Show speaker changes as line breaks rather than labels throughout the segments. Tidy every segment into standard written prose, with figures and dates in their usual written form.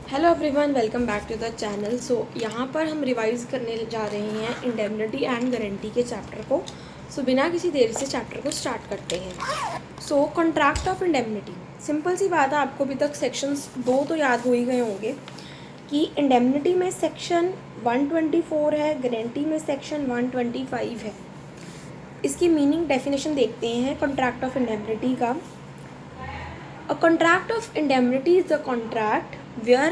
Hello everyone, welcome back to the channel. So यहाँ पर हम रिवाइज करने जा रहे हैं इंडेमनिटी एंड गारंटी के चैप्टर को। सो बिना किसी देरी से चैप्टर को स्टार्ट करते हैं। सो कॉन्ट्रैक्ट ऑफ इंडेमनिटी, सिंपल सी बात है, आपको अभी तक सेक्शंस 2 तो याद हो ही गए होंगे कि इंडेमनिटी में सेक्शन 124 है, गारंटी में सेक्शन 125 है। इसकी मीनिंग डेफिनेशन देखते हैं कॉन्ट्रैक्ट ऑफ इंडेमनिटी का। A contract of indemnity is a contract where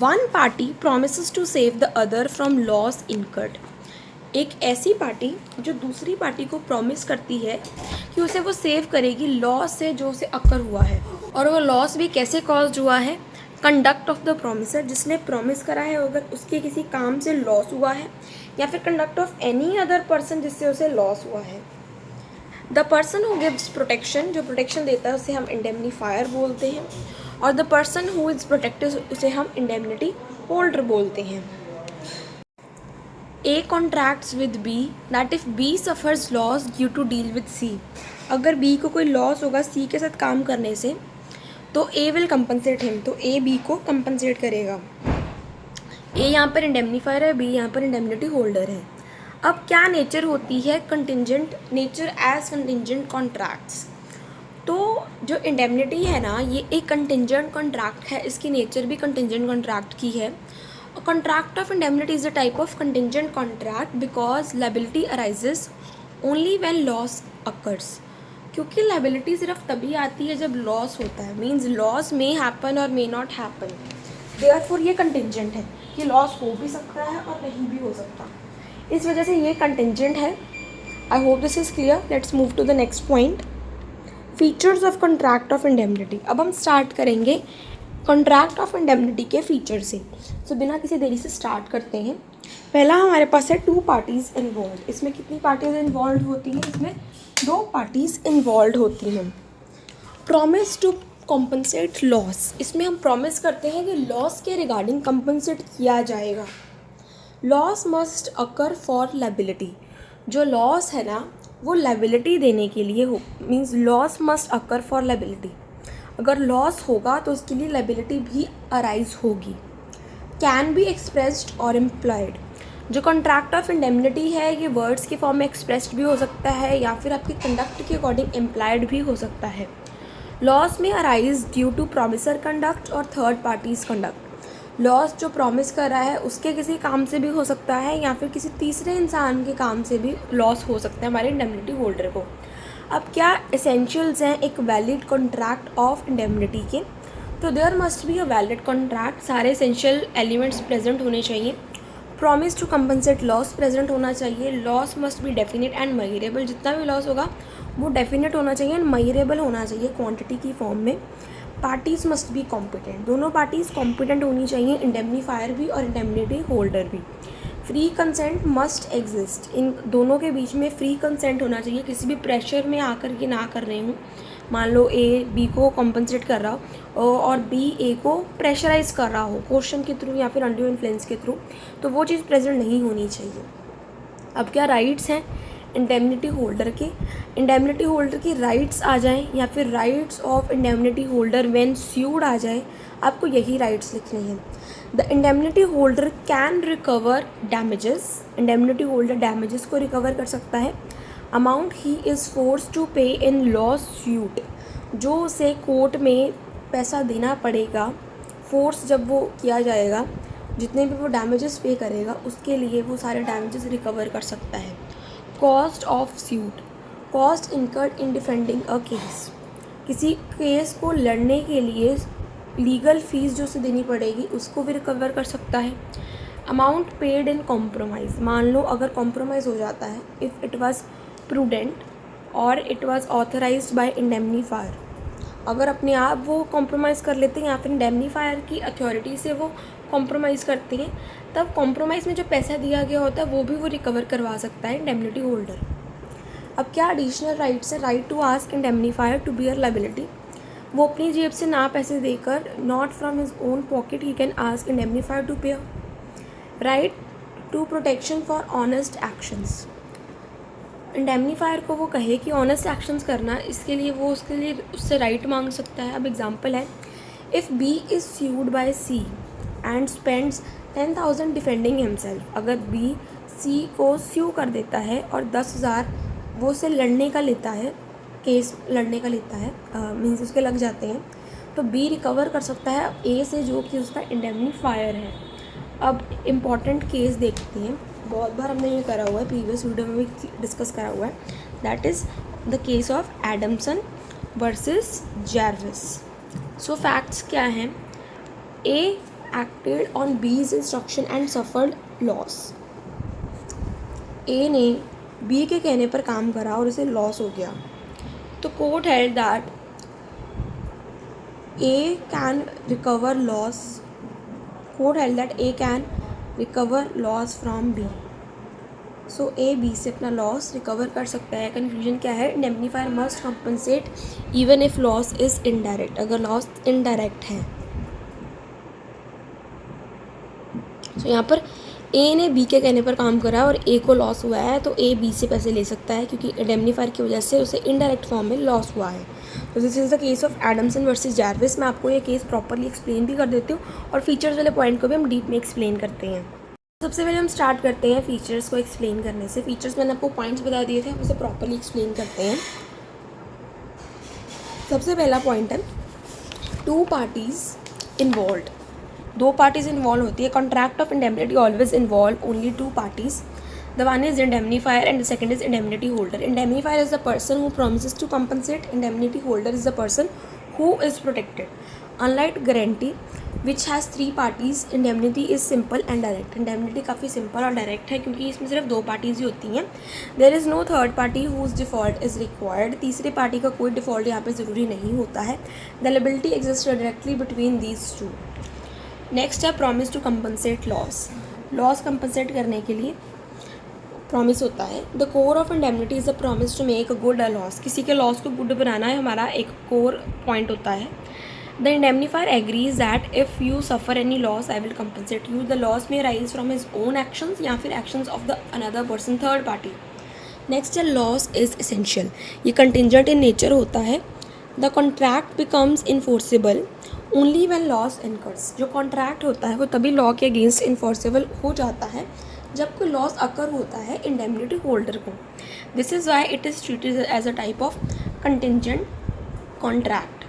one party promises to save the other from loss incurred. एक ऐसी पार्टी जो दूसरी पार्टी को प्रॉमिस करती है कि उसे वो सेव करेगी लॉस से जो उसे अकर हुआ है, और वो लॉस भी कैसे कॉज हुआ है, कंडक्ट ऑफ द प्रोमिसर, जिसने प्रॉमिस करा है अगर उसके किसी काम से लॉस हुआ है, या फिर conduct of any other person जिससे उसे लॉस हुआ है। The person who gives protection, जो प्रोटेक्शन देता है उसे हम इंडेमनीफायर बोलते हैं, और the person who is protected उसे हम इंडेमनिटी होल्डर बोलते हैं। A contracts with B that if B suffers loss due to deal with C, अगर बी को कोई लॉस होगा सी के साथ काम करने से तो ए विल कंपनसेट हिम, तो ए बी को कंपनसेट करेगा। ए यहाँ पर इंडेमनीफायर है, बी यहाँ पर इंडेमनिटी होल्डर है। अब क्या नेचर होती है contingent, nature as contingent contracts. तो जो इंडेमनिटी है ना, ये एक कंटिंजेंट कॉन्ट्रैक्ट है, इसकी नेचर भी कंटिंजेंट कॉन्ट्रैक्ट की है। Contract of indemnity is a type of contingent contract because liability arises only when loss occurs, क्योंकि लायबिलिटी सिर्फ तभी आती है जब लॉस होता है। मीन्स लॉस मे हैपन और मे नॉट हैपन, देयरफॉर ये कंटिंजेंट है कि लॉस हो भी सकता है और नहीं भी हो सकता, इस वजह से ये कंटिंजेंट है। I hope this is clear. Let's move to the next point, features of contract of indemnity. अब हम स्टार्ट करेंगे कॉन्ट्रैक्ट ऑफ इंडेमनिटी के फीचर से। सो बिना किसी देरी से स्टार्ट करते हैं। पहला हमारे पास है 2 पार्टीज़ इन्वॉल्व। इसमें कितनी पार्टीज़ इन्वॉल्व होती हैं? इसमें 2 पार्टीज़ इन्वॉल्व होती हैं। प्रॉमिस टू कॉम्पनसेट लॉस, इसमें हम प्रॉमिस करते हैं कि लॉस के रिगार्डिंग कंपनसेट किया जाएगा। Loss must occur for liability, जो लॉस है ना वो लायबिलिटी देने के लिए हो, means loss must occur for liability, अगर लॉस होगा तो उसके लिए लायबिलिटी भी अराइज होगी। कैन बी एक्सप्रेस्ड और इम्प्लॉयड, जो कॉन्ट्रैक्ट ऑफ इंडेमनिटी है ये वर्ड्स के फॉर्म में एक्सप्रेस्ड भी हो सकता है या फिर आपके कंडक्ट के अकॉर्डिंग इम्प्लाइड भी हो सकता है। लॉस में arise due to promisor conduct और थर्ड पार्टीज कंडक्ट, लॉस जो प्रॉमिस कर रहा है उसके किसी काम से भी हो सकता है या फिर किसी तीसरे इंसान के काम से भी लॉस हो सकता है हमारे इंडेमनिटी होल्डर को। अब क्या एसेंशियल्स हैं एक वैलिड कॉन्ट्रैक्ट ऑफ इंडेमनिटी के? तो there must be a valid contract, सारे एसेंशियल एलिमेंट्स प्रेजेंट होने चाहिए। Promise to compensate loss present होना चाहिए। Loss must be definite and measurable, जितना भी लॉस होगा वो डेफिनेट होना चाहिए एंड मेजरेबल होना चाहिए क्वांटिटी की फॉर्म में। पार्टीज़ मस्ट बी कॉम्पिटेंट, दोनों पार्टीज़ कॉम्पिटेंट होनी चाहिए, इंडेमनीफायर भी और इंडेमनिटी होल्डर भी। फ्री कंसेंट मस्ट एग्जिस्ट, इन दोनों के बीच में फ्री कंसेंट होना चाहिए, किसी भी प्रेशर में आकर के ना कर रहे हूँ। मान लो ए बी को कॉम्पनसेट कर रहा हो और बी ए को प्रेशराइज कर रहा हो क्वेश्चन के थ्रू या फिर अनड्यू इन्फ्लुएंस के थ्रू, तो वो चीज़ प्रेजेंट नहीं होनी चाहिए। अब क्या राइट्स हैं इंडेमनिटी होल्डर के? इंडेमनिटी होल्डर की राइट्स आ जाएं या फिर rights of indemnity holder when sued आ जाए, आपको यही राइट्स लिखनी है। The indemnity holder can recover damages, indemnity holder damages को रिकवर कर सकता है। Amount he is force to pay in law suit, जो उसे कोर्ट में पैसा देना पड़ेगा, फोर्स जब वो किया जाएगा, जितने भी वो डैमेजेस पे करेगा उसके लिए वो सारे डैमेजेस रिकवर कर सकता है। Cost of suit, cost incurred in defending a case, किसी केस को लड़ने के लिए लीगल फीस जो उसे देनी पड़ेगी उसको भी रिकवर कर सकता है। अमाउंट पेड इन कॉम्प्रोमाइज़, मान लो अगर कॉम्प्रोमाइज़ हो जाता है, इफ़ इट वाज प्रूडेंट और it was authorised bye indemnifier, अगर अपने आप वो कॉम्प्रोमाइज़ कर लेते हैं या फिर इंडेमनीफायर की अथॉरिटी से वो कॉम्प्रोमाइज़ करते हैं, तब कॉम्प्रोमाइज़ में जो पैसा दिया गया होता है वो भी वो रिकवर करवा सकता है इंडेमनिटी होल्डर। अब क्या एडिशनल राइट्स है? Right to ask indemnifier to bear liability, वो अपनी जेब से ना पैसे देकर, not from his own pocket, he can ask indemnifier to payer. Right to protection for honest actions, indemnifier को वो कहे कि ऑनेस्ट एक्शंस करना, इसके लिए वो उसके लिए उससे राइट मांग सकता है। अब एग्जांपल है, if B is sued by C and spends 10,000 defending himself. अगर बी सी को स्यू कर देता है और 10,000 वो उसे लड़ने का लेता है, केस लड़ने का लेता है, मीन्स उसके लग जाते हैं, तो बी रिकवर कर सकता है ए से जो कि उसका इंडेमनीफायर है। अब इम्पॉर्टेंट केस देखते हैं, बहुत बार हमने ये करा हुआ है, प्रीवियस वीडियो में भी डिस्कस करा हुआ है, that is the case of Adamson versus Jervis. So facts क्या हैं? A acted on B's instruction and suffered loss. A ने बी के कहने पर काम करा और उसे लॉस हो गया। तो court held that A can recover loss, court held that A can recover loss from B. So A B से अपना लॉस रिकवर कर सकता है। कंक्लूजन क्या है? Indemnifier must compensate even if loss is indirect, अगर लॉस इनडायरेक्ट है। सो यहाँ पर ए ने बी के कहने पर काम करा और ए को लॉस हुआ है, तो ए बी से पैसे ले सकता है क्योंकि इंडेमनीफायर की वजह से उसे इनडायरेक्ट फॉर्म में लॉस हुआ है। तो this is the case of Adamson versus Jervis. मैं आपको ये केस प्रॉपरली एक्सप्लेन भी कर देती हूँ और फीचर्स वाले पॉइंट को भी हम डीप में एक्सप्लेन करते हैं। सबसे पहले हम स्टार्ट करते हैं फीचर्स को एक्सप्लेन करने से। फीचर्स मैंने आपको पॉइंट्स बता दिए थे, हम उसे प्रॉपरली एक्सप्लेन करते हैं। सबसे पहला पॉइंट है टू पार्टीज इन्वॉल्व। दो पार्टीज इन्वॉल्व होती है। Contract of indemnity always involve only two parties. The one is indemnifier and the second is indemnity holder. Indemnifier is the person who promises to compensate. Indemnity holder is the person who is protected. Unlike guarantee which has three parties, indemnity is simple and direct. Indemnity काफ़ी simple और direct है क्योंकि इसमें सिर्फ दो parties ही होती हैं। There is no third party whose default is required. तीसरे पार्टी का कोई डिफ़ॉल्ट यहाँ पे ज़रूरी नहीं होता है। The liability exists directly between these two. Next है promise to compensate loss. Loss compensate करने के लिए प्रॉमिस होता है। The core of indemnity is the promise to make a good a loss. किसी के लॉस को गुड बनाना है हमारा एक कोर पॉइंट होता है। The indemnifier agrees that if you suffer any loss I will compensate you. The loss may arise from his own actions या फिर actions of the another person, third party. Next है loss is essential. ये contingent in nature होता है। The contract becomes enforceable only when loss incurs. जो contract होता है वो तभी लॉ के अगेंस्ट इन्फोर्सेबल हो जाता है जब कोई लॉस अकर होता है इंडेमनिटी होल्डर को। This is why it is treated as a type of contingent contract.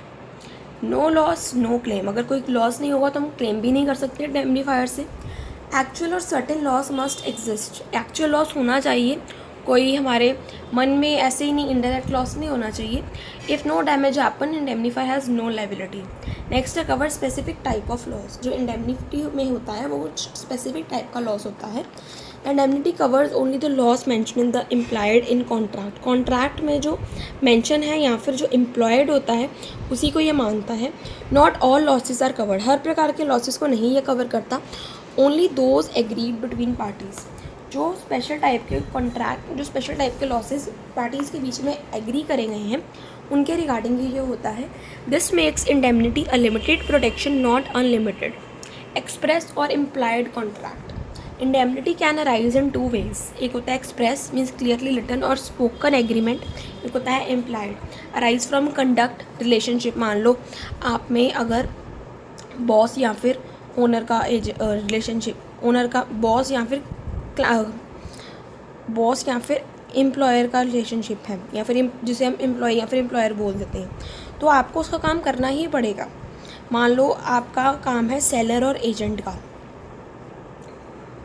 No loss no claim. अगर कोई लॉस नहीं होगा तो हम क्लेम भी नहीं कर सकते इंडेमनीफायर से। एक्चुअल और certain loss must exist. Actual loss होना चाहिए, कोई हमारे मन में ऐसे ही नहीं इनडायरेक्ट लॉस नहीं होना चाहिए। If no damage happen indemnifier has no liability. Next है cover specific type of loss. जो इंडेमनिटी में होता है वो कुछ स्पेसिफिक टाइप का लॉस होता है। Indemnity covers only the loss mention in the employed in contract. Contract में जो मेंशन है या फिर जो एम्प्लॉयड होता है उसी को ये मानता है। Not all losses are covered. हर प्रकार के लॉसेस को नहीं ये कवर करता। Only those agreed between parties. जो स्पेशल टाइप के कॉन्ट्रैक्ट, जो स्पेशल टाइप के लॉसेस पार्टीज़ के बीच में एग्री करे गए हैं उनके रिगार्डिंग ये होता है। This makes indemnity a limited protection not unlimited. Express और implied contract. Indemnity can arise in two ways. एक होता है एक्सप्रेस मीन्स क्लियरली रिटन और स्पोकन एग्रीमेंट। एक होता है implied arise from conduct relationship. मान लो आप में अगर बॉस या फिर ओनर का रिलेशनशिप, ओनर का बॉस या फिर एम्प्लॉयर का रिलेशनशिप है या फिर जिसे हम एम्प्लॉय या फिर एम्प्लॉयर बोल देते हैं, तो आपको उसका काम करना ही पड़ेगा। मान लो आपका काम है सेलर और एजेंट का,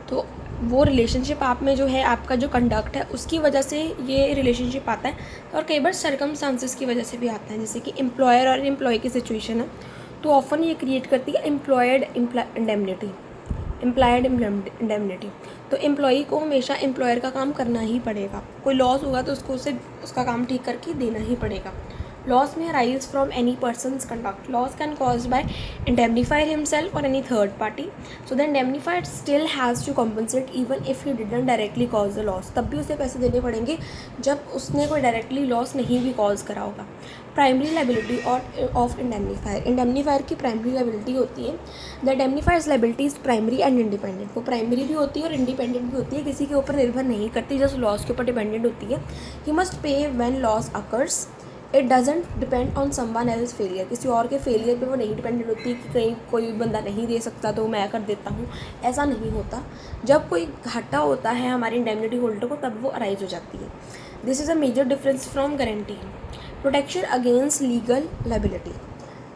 तो वो रिलेशनशिप आप में जो है, आपका जो कंडक्ट है उसकी वजह से ये रिलेशनशिप आता है। और कई बार सर्कमस्टांसेस की वजह से भी आता है, जैसे कि एम्प्लॉयर और एम्प्लॉय की सिचुएशन है तो ऑफन ये क्रिएट करती है इम्प्लॉयड इंडेमनिटी, इम्प्लाइड इंडेमनिटी। तो एम्प्लॉई को हमेशा एम्प्लॉयर का काम करना ही पड़ेगा। कोई लॉस होगा तो उसका काम ठीक करके देना ही पड़ेगा। लॉस में arise from any person's conduct. Loss can cause by indemnifier himself और any third party. So the indemnifier still has to compensate even if he didn't directly cause the loss. तब भी उसे पैसे देने पड़ेंगे जब उसने कोई डायरेक्टली लॉस नहीं भी कॉज करा होगा। प्राइमरी लाइबिलिटी और ऑफ इंडेमनीफायर। इंडेमनीफायर की प्राइमरी लाइबिलिटी होती है, the indemnifier's liability is primary and independent. वो प्राइमरी भी होती है और इंडिपेंडेंट भी होती है, किसी के ऊपर निर्भर नहीं करती, जस्ट लॉस के ऊपर डिपेंडेंट होती है। He must pay when loss occurs it doesn't depend on someone else failure, किसी और के फेलियर पे वो नहीं डिपेंडेंट होती कि कहीं कोई बंदा नहीं दे सकता तो मैं कर देता हूँ, ऐसा नहीं होता। जब कोई घाटा होता है हमारे इंडेमनिटी होल्डर को तब वो अराइज हो जाती है। This is a major difference from guarantee. Protection against legal liability,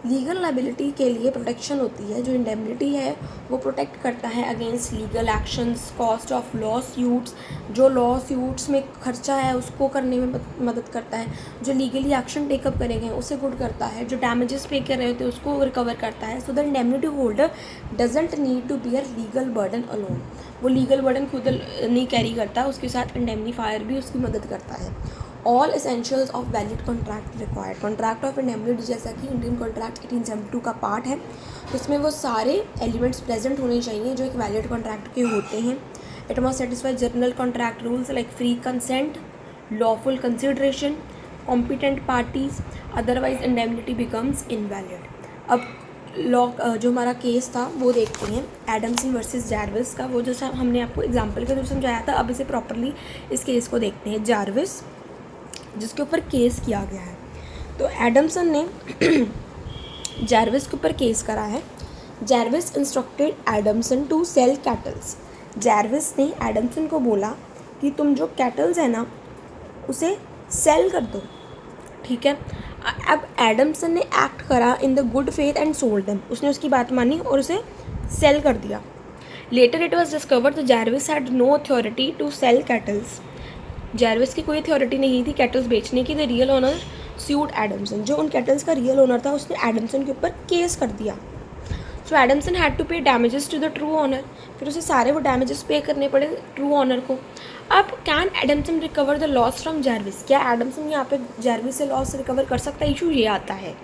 legal liability के लिए प्रोटेक्शन होती है। जो इंडेमनिटी है वो प्रोटेक्ट करता है against legal actions, cost of law suits, जो लॉ सूट्स में खर्चा है उसको करने में मदद करता है, जो लीगली एक्शन टेकअप करे गए उसे गुड करता है, जो डैमेजेस पे कर रहे होते हैं उसको रिकवर करता है। So the indemnity holder doesn't need to bear legal burden alone, वो लीगल बर्डन खुद नहीं कैरी करता, उसके साथ इंडेमनीफायर भी उसकी मदद करता है। All essentials of valid contract required, contract of indemnity जैसा कि इंडियन कॉन्ट्रैक्ट 1872 का पार्ट है, तो इसमें वो सारे एलिमेंट्स प्रेजेंट होने चाहिए जो एक वैलिड कॉन्ट्रैक्ट के होते हैं। It must satisfy general contract rules like free consent, lawful consideration, competent parties, otherwise indemnity becomes invalid. अब लॉ जो हमारा केस था वो देखते हैं, एडमसन वर्सेस जार्विस का, वो जैसा हमने आपको एग्जांपल के थ्रू समझाया था। अब इसे प्रॉपरली इस केस को देखते हैं। जार्विस जिसके ऊपर केस किया गया है, तो एडमसन ने जार्विस के ऊपर केस करा है। Jarvis instructed Adamson to sell cattles, Jarvis ने एडमसन को बोला कि तुम जो कैटल्स है ना उसे सेल कर दो, ठीक है। अब एडमसन ने एक्ट करा in the good faith and sold them, उसने उसकी बात मानी और उसे सेल कर दिया। Later it was discovered the Jarvis had no authority to sell cattles, Jarvis की कोई अथॉरिटी नहीं थी कैटल्स बेचने की। The real owner sued Adamson, जो उन कैटल्स का रियल ओनर था उसने एडमसन के ऊपर केस कर दिया। So Adamson had to pay damages to the true owner, फिर उसे सारे वो डैमेजेस पे करने पड़े ट्रू ओनर को। अब can Adamson recover the loss from Jarvis, क्या एडमसन यहाँ पे जार्विस से लॉस रिकवर कर सकता है? इशू ये आता है,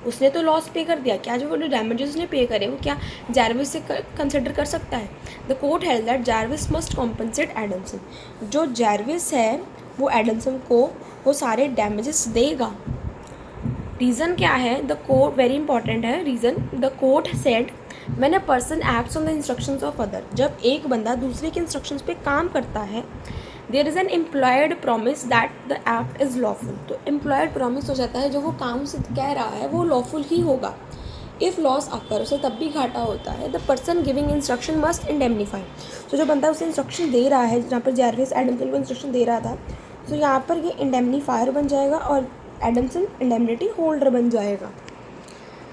उसने तो लॉस पे कर दिया, क्या जो वो डैमेजेस ने पे करे वो क्या जार्विस से कंसिडर कर सकता है? The court held that Jarvis must compensate Adamson, जो जार्विस है वो एडमसन को वो सारे डैमेजेस देगा। रीज़न क्या है? द कोर्ट, वेरी इंपॉर्टेंट है reason, the court said when a person acts on the instructions of other, जब एक बंदा दूसरे के इंस्ट्रक्शंस पे काम करता है, there is an implied promise that the act is lawful, तो एम्प्लॉयड प्रॉमिस हो जाता है जो वो काम से कह रहा है वो लॉफुल ही होगा। इफ़ लॉस आकर उसे तब भी घाटा होता है, the person giving instruction must indemnify, तो जो बंदा उसे इंस्ट्रक्शन दे रहा है, जहाँ पर जार्विस एडमसन को इंस्ट्रक्शन दे रहा था, तो यहाँ पर ये इंडेमनीफायर बन जाएगा और एडमसन इंडेमनिटी होल्डर बन जाएगा।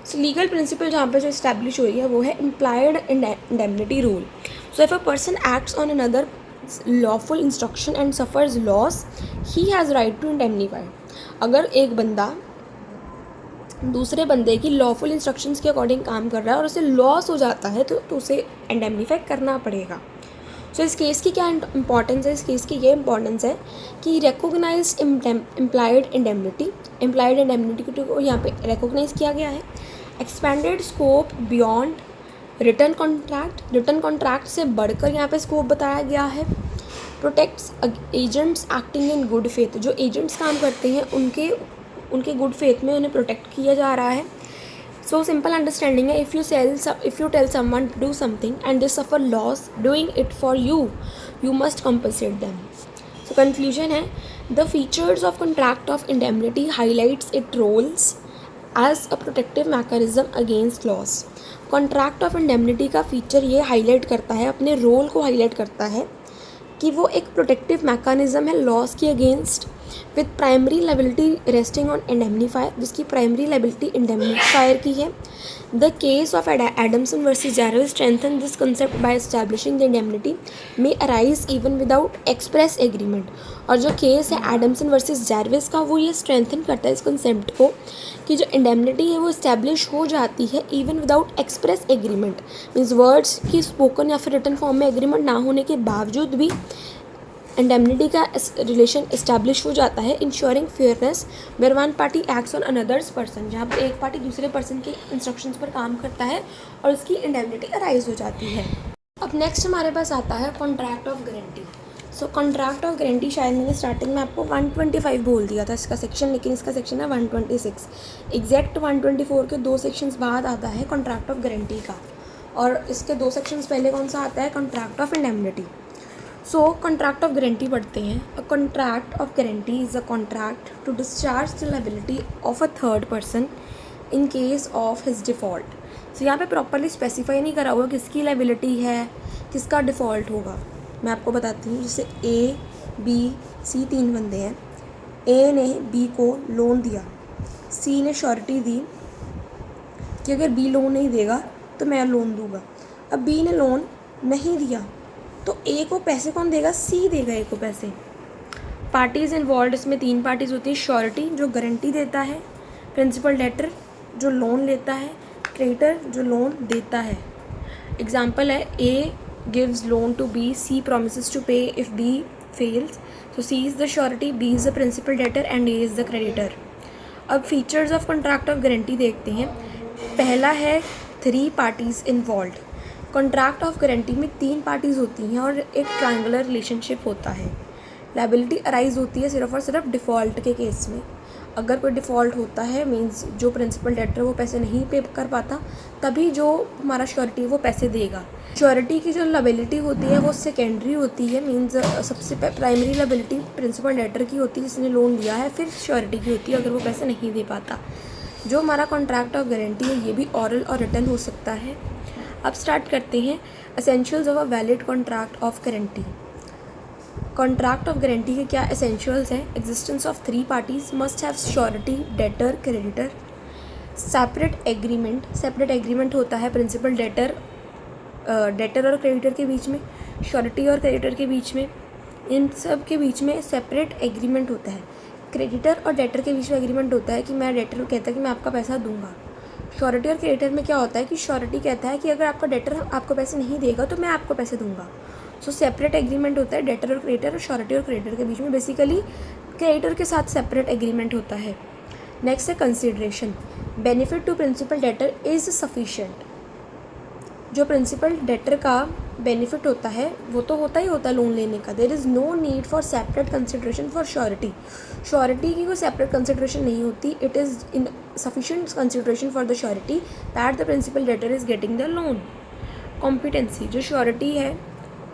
सो लीगल प्रिंसिपल जहाँ पे जो इस्टेब्लिश हुई है वो है implied indemnity rule. So if a person acts on another lawful instruction and suffers loss, he has right to indemnify, अगर एक बंदा दूसरे बंदे की लॉफुल इंस्ट्रक्शंस के अकॉर्डिंग काम कर रहा है और उसे लॉस हो जाता है तो उसे इंडेमनीफाई करना पड़ेगा। सो इस केस की क्या इंपॉर्टेंस है? इस केस की ये इंपॉर्टेंस है कि रिकॉग्नाइज्ड इम्प्लाइड इंडेमनिटी को यहाँ पे रिकॉग्नाइज किया गया है। Expanded scope beyond return contract से बढ़कर यहाँ पे स्कोप बताया गया है। Protects agents acting in good faith, जो एजेंट्स काम करते हैं उनके गुड फेथ में उन्हें प्रोटेक्ट किया जा रहा है। सो सिंपल अंडरस्टैंडिंग है, if you tell someone to do something and they suffer loss doing it for you must compensate them. So conclusion है, the features of contract of indemnity highlights it roles as a protective mechanism against loss. Contract of indemnity का feature ये highlight करता है, अपने role को highlight करता है कि वो एक प्रोटेक्टिव मैकेनिज्म है लॉस के against, with primary liability resting on indemnifier, जिसकी प्राइमरी लायबिलिटी इंडेमनीफायर की है। The case of Adamson versus Jarvis strengthen this concept by establishing the indemnity may arise even without express agreement, और जो case है Adamson versus Jarvis का वो ये strengthen करता है इस कंसेप्ट को कि जो इंडेमनिटी है वो इस्टेब्लिश हो जाती है even without express agreement, means words की स्पोकन या फिर रिटन फॉर्म में एग्रीमेंट ना होने के बावजूद भी इंडेमनिटी का रिलेशन इस्टेब्लिश हो जाता है, ensuring fairness where one party acts on another's person, जहाँ पर एक पार्टी दूसरे पर्सन के इंस्ट्रक्शंस पर काम करता है और उसकी इंडेमनिटी अराइज हो जाती है। अब नेक्स्ट हमारे पास आता है contract of guarantee. So contract of guarantee, शायद मैंने स्टार्टिंग में आपको 125 बोल दिया था इसका सेक्शन, लेकिन इसका सेक्शन है 126। एग्जैक्ट 124 के 2 सेक्शंस बाद आता है कॉन्ट्रैक्ट ऑफ गारंटी का, और इसके 2 सेक्शंस पहले कौन सा आता है? Contract of indemnity. So contract of guarantee पढ़ते हैं. A contract of guarantee is a contract to discharge the liability of a third person in case of his default. So यहाँ पे प्रॉपरली स्पेसिफाई नहीं करा हुआ किसकी लायबिलिटी है, किसका डिफ़ॉल्ट होगा. मैं आपको बताती हूँ. जैसे ए बी सी 3 बंदे हैं. ए ने बी को लोन दिया, सी ने श्योरिटी दी कि अगर बी लोन नहीं देगा तो मैं लोन दूंगा. अब बी ने लोन नहीं दिया तो ए को पैसे कौन देगा, सी देगा ए को पैसे. पार्टीज़ इन्वॉल्व, इसमें 3 पार्टीज़ होती है. श्योरिटी जो गारंटी देता है, प्रिंसिपल डेटर जो लोन लेता है, क्रेडिटर जो लोन देता है. एग्जाम्पल है A gives loan to B, C promises to pay if B fails. So C is the surety, B is the principal debtor and A is the creditor. अब features of contract of guarantee देखते हैं. पहला है 3 parties involve. Contract of guarantee में 3 parties होती हैं और एक ट्रायंगुलर रिलेशनशिप होता है. लायबिलिटी अराइज होती है सिर्फ और सिर्फ डिफ़ॉल्ट के केस में. अगर कोई डिफ़ॉल्ट होता है मींस जो प्रिंसिपल डेटर वो पैसे नहीं पे कर पाता, तभी जो हमारा श्योरिटी है वो पैसे देगा. श्योरिटी की जो लायबिलिटी होती है वो सेकेंडरी होती है. मींस सबसे प्राइमरी लायबिलिटी प्रिंसिपल डेटर की होती है जिसने लोन दिया है, फिर श्योरिटी की होती है अगर वो पैसे नहीं दे पाता. जो हमारा कॉन्ट्रैक्ट ऑफ गारंटी है ये भी ऑरल और रिटन हो सकता है. अब स्टार्ट करते हैं essentials of a valid contract of guarantee. Contract of guarantee के क्या एसेंशियल्स हैं. Existence of 3 parties, must have surety, debtor, creditor. Separate agreement, separate agreement होता है प्रिंसिपल डेटर और क्रेडिटर के बीच में, श्योरिटी और क्रेडिटर के बीच में. इन सब के बीच में सेपरेट एग्रीमेंट होता है. क्रेडिटर और डेटर के बीच में एग्रीमेंट होता है कि मैं, डेटर कहता है कि मैं आपका पैसा दूंगा. श्योरिटी और क्रेडिटर में क्या होता है कि श्योरिटी कहता है कि अगर आपका डेटर आपको पैसे नहीं देगा तो मैं आपको पैसे दूंगा. सो सेपरेट एग्रीमेंट होता है डेटर और क्रेडिटर और श्योरिटी और क्रेडिटर के बीच में. बेसिकली क्रेडिटर के साथ सेपरेट एग्रीमेंट होता है. नेक्स्ट है consideration. Benefit to principal debtor is sufficient. जो प्रिंसिपल डेटर का बेनिफिट होता है वो तो होता ही होता है लोन लेने का. There is no need for separate consideration for surety. Surety की कोई सेपरेट कंसिडरेशन नहीं होती. It is insufficient consideration for the surety that the principal debtor is getting the loan. Competency, जो श्योरिटी है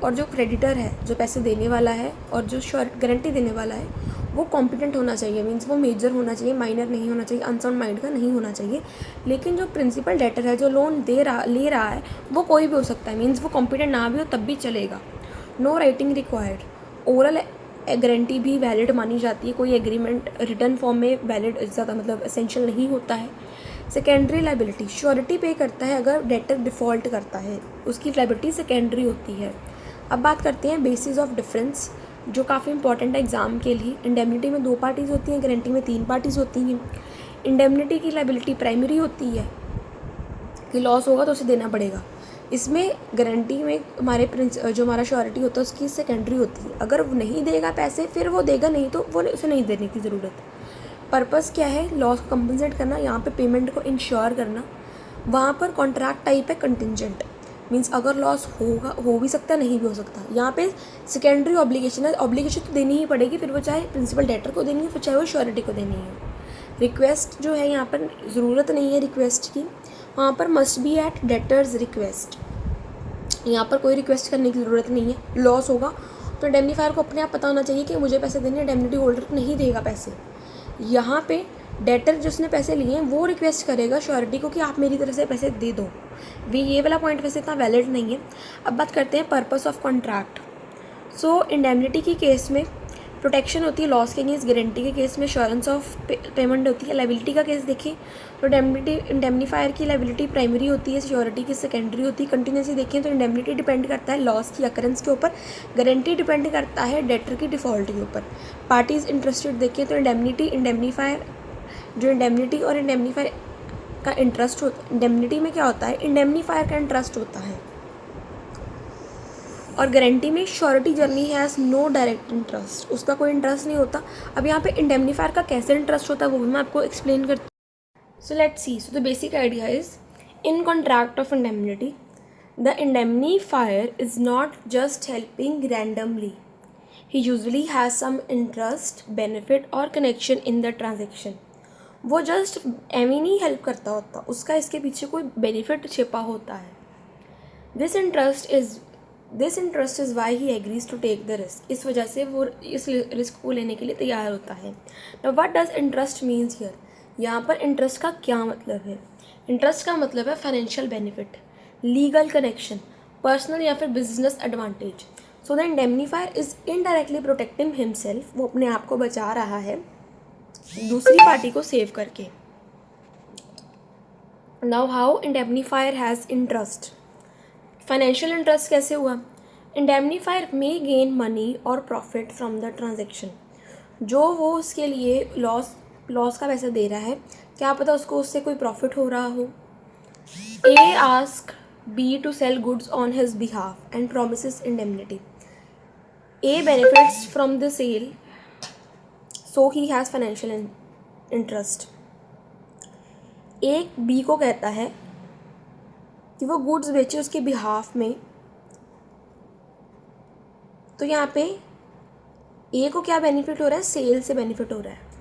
और जो क्रेडिटर है, जो पैसे देने वाला है और जो गारंटी देने वाला है, वो कॉम्पिटेंट होना चाहिए. मीन्स वो मेजर होना चाहिए, माइनर नहीं होना चाहिए, अनसाउंड माइंड का नहीं होना चाहिए. लेकिन जो प्रिंसिपल डेटर है, जो लोन ले रहा है, वो कोई भी हो सकता है. मीन्स वो कॉम्पिटेंट ना भी हो तब भी चलेगा. No writing required. Oral guarantee भी वैलिड मानी जाती है. कोई एग्रीमेंट रिटर्न फॉर्म में वैलिड ज़्यादा मतलब एसेंशियल नहीं होता है. सेकेंडरी लायबिलिटी, श्योरिटी पे करता है अगर डेटर डिफ़ॉल्ट करता है, उसकी लायबिलिटी सेकेंडरी होती है. अब बात करते हैं बेसिस ऑफ डिफरेंस, जो काफ़ी इंपॉर्टेंट है एग्ज़ाम के लिए. इंडेमनिटी में 2 पार्टीज़ होती हैं, गारंटी में 3 पार्टीज़ होती हैं. इंडेमनिटी की लायबिलिटी प्राइमरी होती है कि लॉस होगा तो उसे देना पड़ेगा. इसमें गारंटी में हमारे जो हमारा श्योरिटी होता है उसकी सेकेंडरी होती है. अगर वो नहीं देगा पैसे फिर वो देगा, नहीं तो वो उसे नहीं देने की ज़रूरत. पर्पस क्या है, लॉस को कंपनसेट करना, यहाँ पे पेमेंट को इंश्योर करना. वहाँ पर कॉन्ट्रैक्ट टाइप है कंटिंजेंट. मीन्स अगर लॉस होगा, हो भी सकता है, नहीं भी हो सकता. यहाँ पे सेकेंडरी ऑब्लिगेशन है. ऑब्लिगेशन तो देनी ही पड़ेगी, फिर वो चाहे प्रिंसिपल डेटर को देनी है, फिर चाहे वो श्योरिटी को देनी है. रिक्वेस्ट जो है यहाँ पर ज़रूरत नहीं है रिक्वेस्ट की. वहाँ पर must be at debtor's request. यहाँ पर कोई रिक्वेस्ट करने की ज़रूरत नहीं है. लॉस होगा तो इंडेमनीफायर को अपने आप पता होना चाहिए कि मुझे पैसे देने, इंडेमनिटी होल्डर नहीं देगा पैसे. यहाँ पे डेटर जिसने पैसे लिए हैं वो रिक्वेस्ट करेगा श्योरिटी को कि आप मेरी तरफ से पैसे दे दो. ये वाला पॉइंट वैसे इतना वैलिड नहीं है. अब बात करते हैं purpose of contract. So indemnity की केस में प्रोटेक्शन होती है लॉस के अगेंस्ट. गारंटी के केस में एश्योरेंस ऑफ पेमेंट होती है. लायबिलिटी का केस देखिए तो इंडेमनीफायर की लायबिलिटी प्राइमरी होती है, श्योरिटी की सेकेंडरी होती है. कंटिन्यूसी देखें तो इंडेमनिटी डिपेंड करता है लॉस की अकरेंस के ऊपर, गारंटी डिपेंड करता है डेटर की डिफ़ॉल्ट के ऊपर. पार्टीज़ इंटरेस्टेड देखें तो इंडेमनिटी जो इंडेमनिटी और इंडेमनीफायर का इंटरेस्ट होता है. इंडेमनिटी में क्या होता है, इंडेमनीफायर का इंटरेस्ट होता है और गारंटी में surety journey has no direct interest, उसका कोई इंटरेस्ट नहीं होता. अब यहाँ पे इंडेमनीफायर का कैसे इंटरेस्ट होता है वो भी मैं आपको एक्सप्लेन करती हूँ. So let's see. So the basic idea is in contract of indemnity the indemnifier is not just helping randomly. He usually has some interest, benefit और कनेक्शन इन द ट्रांजेक्शन. वो जस्ट एमी नहीं help करता होता, उसका इसके पीछे कोई बेनिफिट छिपा होता है. This interest is this interest is why he agrees to take the risk, इस वजह से वो इस रिस्क को लेने के लिए तैयार होता है। Now what does interest means here, यहाँ पर इंटरेस्ट का क्या मतलब है? इंटरेस्ट का मतलब है financial benefit, legal connection, personal या फिर business advantage. So the indemnifier is indirectly protecting himself, वो अपने आप को बचा रहा है दूसरी पार्टी को सेव करके। Now how indemnifier has interest, financial interest कैसे हुआ? इंडेमनीफायर मे गेन मनी और प्रॉफिट फ्रॉम द ट्रांजेक्शन, जो वो उसके लिए लॉस का पैसा दे रहा है, क्या पता उसको उससे कोई प्रॉफिट हो रहा हो। A ask B to sell goods on his behalf and promises indemnity, A benefits from the sale so he has financial interest. एक बी को कहता है कि वो गुड्स बेचे उसके बिहाफ में, तो यहाँ पे ए को क्या बेनिफिट हो रहा है? सेल से बेनिफिट हो रहा है।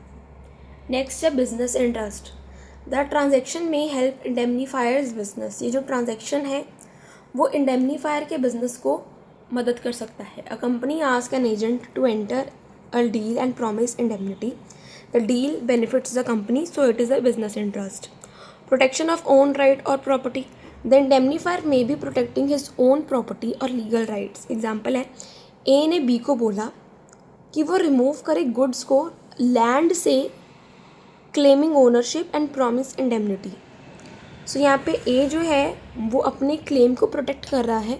नेक्स्ट है बिजनेस इंटरेस्ट, द ट्रांजेक्शन में हेल्प इंडेमनीफायर्स बिजनेस, ये जो ट्रांजेक्शन है वो इंडेमनीफायर के बिजनेस को मदद कर सकता है। A company ask an agent to enter a deal and promise indemnity, the deal benefits the company so it is a business interest. Protection of own right और property, the indemnifier may be protecting his own property और legal rights. Example है, A ने B को बोला कि वो remove करे goods को लैंड से, claiming ownership and promise indemnity. So यहाँ पे ए जो है वो अपने क्लेम को प्रोटेक्ट कर रहा है,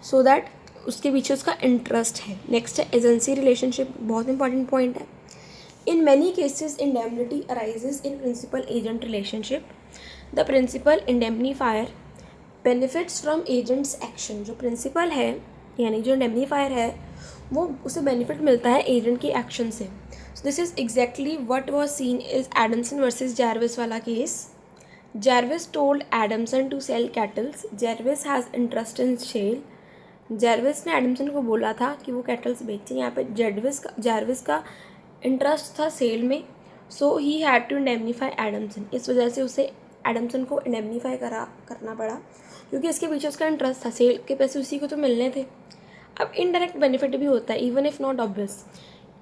सो दैट उसके पीछे उसका इंटरेस्ट है। नेक्स्ट है एजेंसी रिलेशनशिप, बहुत इंपॉर्टेंट पॉइंट है। In many cases indemnity arises in principal agent relationship, the principal indemnifier benefits from agent's action, जो प्रिंसिपल है यानी जो इंडेमनीफायर है वो उसे बेनिफिट मिलता है एजेंट के एक्शन से। So this is exactly what was seen is Adamson versus Jervis वाला केस। Jervis told Adamson to sell cattles, Jervis has interest in sale, Jervis ने एडमसन को बोला था कि वो कैटल्स बेचे। यहाँ पे जैरविस का इंटरेस्ट था सेल में, so he had to indemnify Adamson, इस वजह से उसे एडमसन को इंडेमनीफाई करना पड़ा क्योंकि इसके पीछे उसका इंटरेस्ट था, सेल के पैसे उसी को तो मिलने थे। अब इनडायरेक्ट बेनिफिट भी होता है, even if not obvious,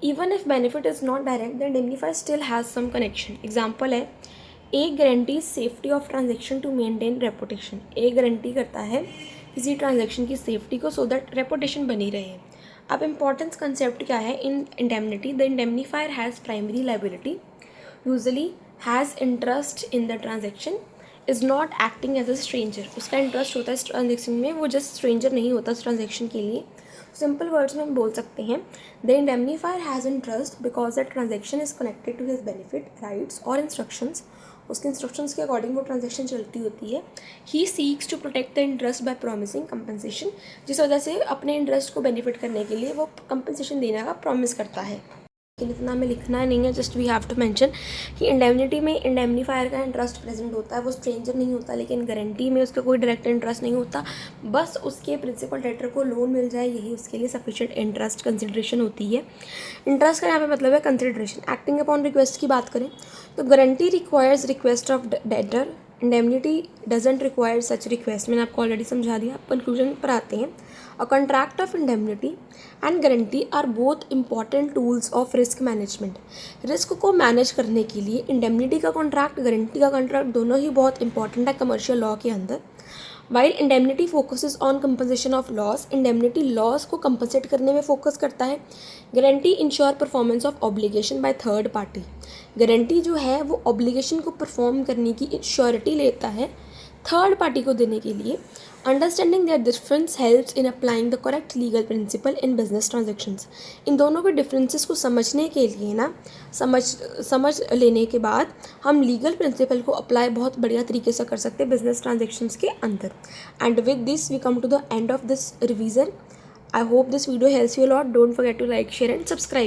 even if benefit is not direct, the indemnifier still has some connection. Example है, A guarantee safety of transaction to maintain reputation, A guarantee करता है किसी ट्रांजेक्शन की सेफ्टी को so that reputation बनी रहे। अब importance concept क्या है in indemnity? The indemnifier has primary liability, usually has interest in the transaction, is not acting as a stranger, उसका इंटरेस्ट होता है इस ट्रांजेक्शन में, वो जस्ट स्ट्रेंजर नहीं होता इस ट्रांजेक्शन के लिए। सिंपल वर्ड्स में हम बोल सकते हैं, the indemnifier has interest because the transaction is connected to his benefit, rights और इंस्ट्रक्शंस, उसके इंस्ट्रक्शंस के अकॉर्डिंग वो ट्रांजेक्शन चलती होती है। He seeks to protect the interest by promising compensation, जिस वजह से अपने इंटरेस्ट को बेनिफिट करने के लिए वो कंपनसेशन देने का प्रॉमिस करता है। लेकिन इतना हमें लिखना नहीं है, just we have to mention कि इंडेमनिटी में इंडेमनीफायर का इंटरेस्ट प्रेजेंट होता है, वो स्ट्रेंजर नहीं होता, लेकिन गारंटी में उसका कोई डायरेक्ट इंटरेस्ट नहीं होता, बस उसके प्रिंसिपल डेटर को लोन मिल जाए यही उसके लिए सफिशिएंट इंटरेस्ट कंसिडरेशन होती है। इंटरेस्ट का यहाँ पे मतलब है कंसिडरेशन। एक्टिंग अपॉन रिक्वेस्ट की बात करें तो guarantee requires request of debtor, indemnity doesn't require such request, मैंने आपको ऑलरेडी समझा दिया। कंक्लूजन पर आते हैं, a contract of indemnity and guarantee are both important tools of risk management. Risk को मैनेज करने के लिए इंडेमनिटी का कॉन्ट्रैक्ट, गारंटी का कॉन्ट्रैक्ट दोनों ही बहुत इंपॉर्टेंट है कमर्शियल लॉ के अंदर। While indemnity focuses on compensation of loss, indemnity loss को कंपनसेट करने में फोकस करता है। Guarantee ensure performance of obligation by third party, guarantee जो है वो ऑब्लिगेशन को परफॉर्म करने की इंश्योरिटी लेता है थर्ड पार्टी को देने के लिए। Understanding their difference helps in applying the correct legal principle in business transactions. इन दोनों के डिफरेंसेस को समझने के लिए ना समझ लेने के बाद हम लीगल प्रिंसिपल को अप्लाई बहुत बढ़िया तरीके से कर सकते हैं बिजनेस ट्रांजेक्शन्स के अंदर। And with this we come to the end of this revision. I hope this video helps you a lot. Don't forget to like, share and subscribe.